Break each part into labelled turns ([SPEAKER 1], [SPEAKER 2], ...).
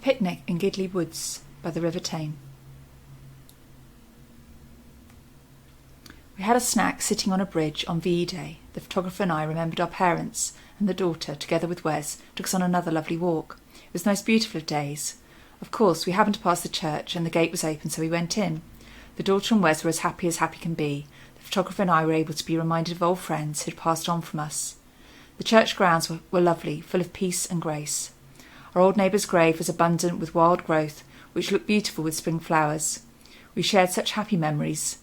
[SPEAKER 1] picnic in Gidley Woods by the River Tame. We had a snack sitting on a bridge on VE Day. The photographer and I remembered our parents, and the daughter, together with Wes, took us on another lovely walk. It was the most beautiful of days. Of course, we happened to pass the church, and the gate was open, so we went in. The daughter and Wes were as happy can be. The photographer and I were able to be reminded of old friends who had passed on from us. The church grounds were lovely, full of peace and grace. Our old neighbour's grave was abundant with wild growth, which looked beautiful with spring flowers. We shared such happy memories.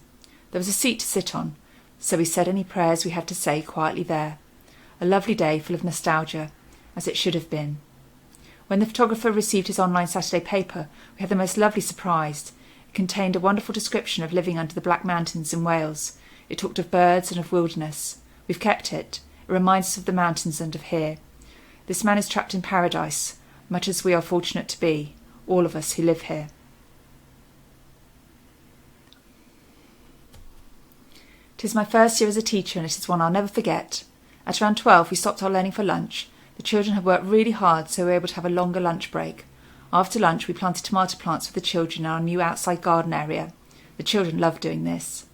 [SPEAKER 1] There was a seat to sit on, so we said any prayers we had to say quietly there. A lovely day full of nostalgia, as it should have been. When the photographer received his online Saturday paper, we had the most lovely surprise. It contained a wonderful description of living under the Black Mountains in Wales. It talked of birds and of wilderness. We've kept it. It reminds us of the mountains and of here. This man is trapped in paradise, much as we are fortunate to be, all of us who live here. It is my first year as a teacher, and it is one I'll never forget. At around 12, we stopped our learning for lunch. The children had worked really hard, so we were able to have a longer lunch break. After lunch, we planted tomato plants for the children in our new outside garden area. The children loved doing this.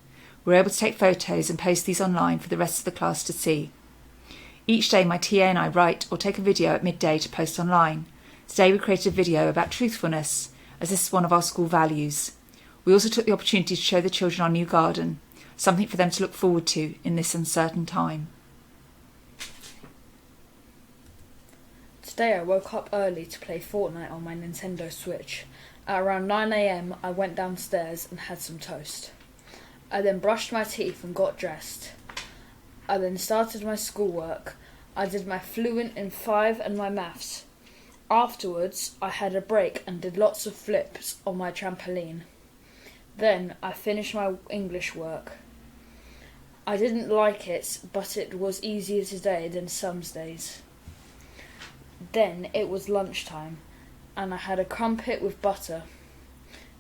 [SPEAKER 1] We were able to take photos and post these online for the rest of the class to see. Each day, my TA and I write or take a video at midday to post online. Today, we created a video about truthfulness, as this is one of our school values. We also took the opportunity to show the children our new garden, something for them to look forward to in this uncertain time.
[SPEAKER 2] Today I woke up early to play Fortnite on my Nintendo Switch. At around 9 AM I went downstairs and had some toast. I then brushed my teeth and got dressed. I then started my schoolwork. I did my Fluent in 5 and my maths. Afterwards I had a break and did lots of flips on my trampoline. Then I finished my English work. I didn't like it, but it was easier today than some days. Then it was lunchtime, and I had a crumpet with butter.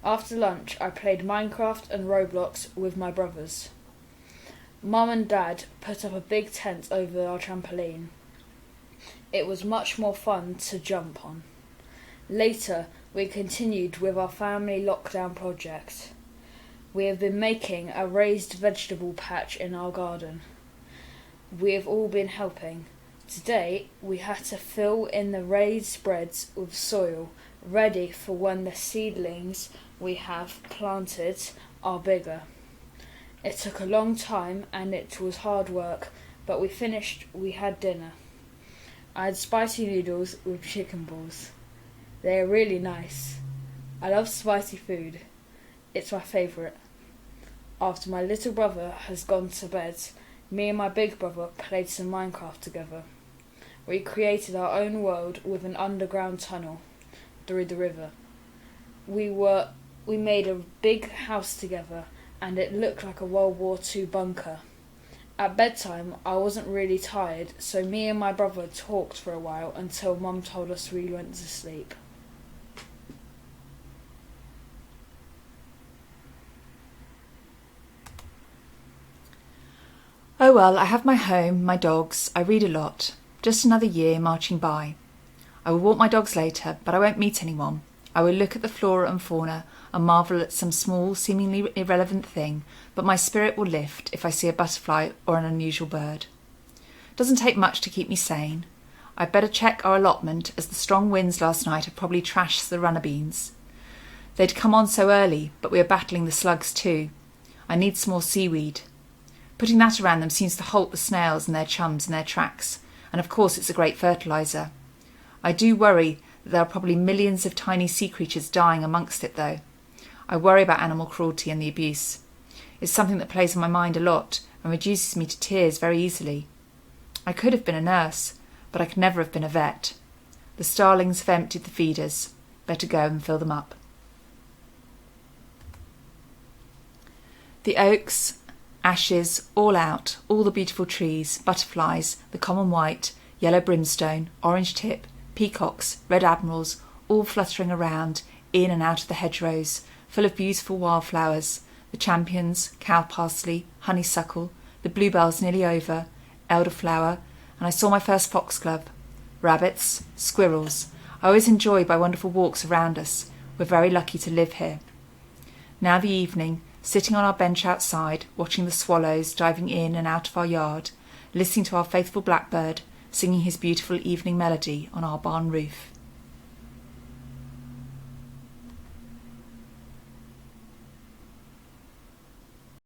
[SPEAKER 2] After lunch, I played Minecraft and Roblox with my brothers. Mum and Dad put up a big tent over our trampoline. It was much more fun to jump on. Later, we continued with our family lockdown project. We have been making a raised vegetable patch in our garden. We have all been helping. Today, we had to fill in the raised beds with soil, ready for when the seedlings we have planted are bigger. It took a long time and it was hard work, but we finished. We had dinner. I had spicy noodles with chicken balls. They are really nice. I love spicy food. It's my favourite. After my little brother has gone to bed, me and my big brother played some Minecraft together. We created our own world with an underground tunnel through the river. We made a big house together, and it looked like a World War II bunker. At bedtime, I wasn't really tired, so me and my brother talked for a while until Mum told us we went to sleep.
[SPEAKER 1] Oh well, I have my home, my dogs, I read a lot. Just another year marching by. I will walk my dogs later, but I won't meet anyone. I will look at the flora and fauna and marvel at some small, seemingly irrelevant thing, but my spirit will lift if I see a butterfly or an unusual bird. Doesn't take much to keep me sane. I'd better check our allotment, as the strong winds last night have probably trashed the runner beans. They'd come on so early, but we are battling the slugs too. I need some more seaweed. Putting that around them seems to halt the snails and their chums in their tracks, and of course it's a great fertiliser. I do worry that there are probably millions of tiny sea creatures dying amongst it though. I worry about animal cruelty and the abuse. It's something that plays on my mind a lot and reduces me to tears very easily. I could have been a nurse, but I could never have been a vet. The starlings have emptied the feeders. Better go and fill them up. The oaks, ashes, all out, all the beautiful trees, butterflies, the common white, yellow brimstone, orange tip, peacocks, red admirals, all fluttering around, in and out of the hedgerows, full of beautiful wildflowers, the champions, cow parsley, honeysuckle, the bluebells nearly over, elderflower, and I saw my first foxglove. Rabbits, squirrels. I always enjoy my wonderful walks around us. We're very lucky to live here. Now the evening, sitting on our bench outside, watching the swallows diving in and out of our yard, listening to our faithful blackbird singing his beautiful evening melody on our barn roof.